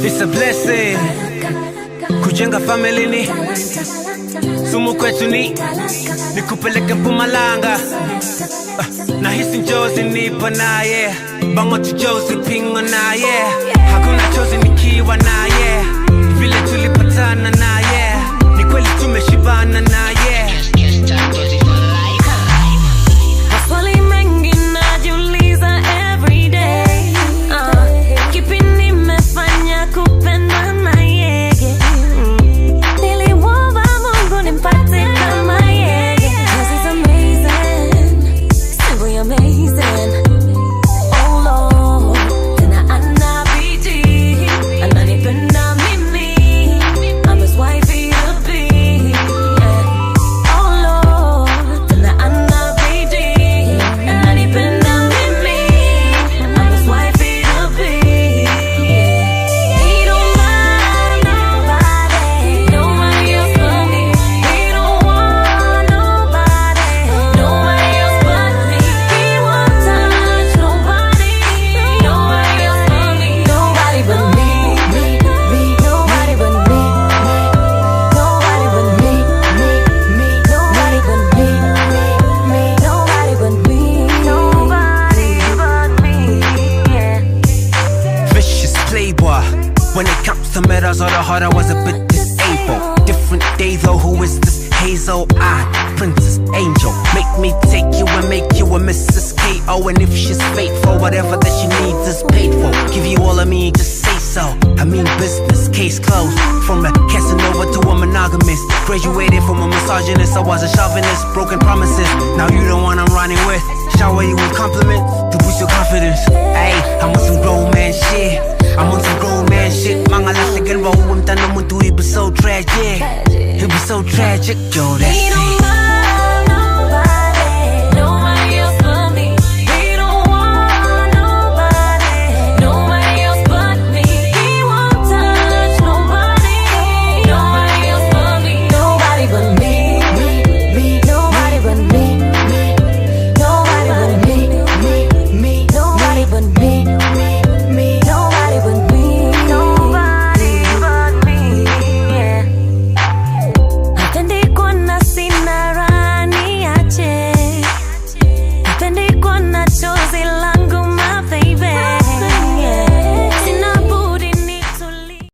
It's a blessing kujenga family ni sumu kwetu ni kupeleka Mpumalanga. Nahisi njozi nipo naye, bango tujozi pingo naye, hakuna chozi nikiwa naye, vile tulipatana naye, ni kweli tumeshibana naye. Maswali mengi najiuliza everyday, kipi nimefanya kupenda na yeye, nilimwomba Mungu nimpate kama yeye, 'cause he's amazing, simply amazing. Oh Lord, tena anabidi, ananipenda mimi, I'm his wifey to be, yeah. Oh Lord, tena anabidi, ananipenda mimi, I'm his wifey to be, yeah. He don't mind nobody, nobody else but me. He don't want nobody, nobody else but me. He won't touch nobody, nobody else but me. Nobody but me, nobody but me, nobody but me, nobody but me, nobody but me, nobody but me, yeah. Vicious playboy. When it comes to metals or the heart, I was a bit disabled. Different day though, who is this hazel-eyed princess angel? Make me take you and make you a Mrs. K.O. And if she's faithful, whatever that she needs is paid for. Give you all of me, just say so. I mean business, case closed. From a Casanova to a monogamist. Graduated from a misogynist, I was a chauvinist. Broken promises, now you the one I'm running with. Shower you with compliments to boost your confidence. Ayy, I'm a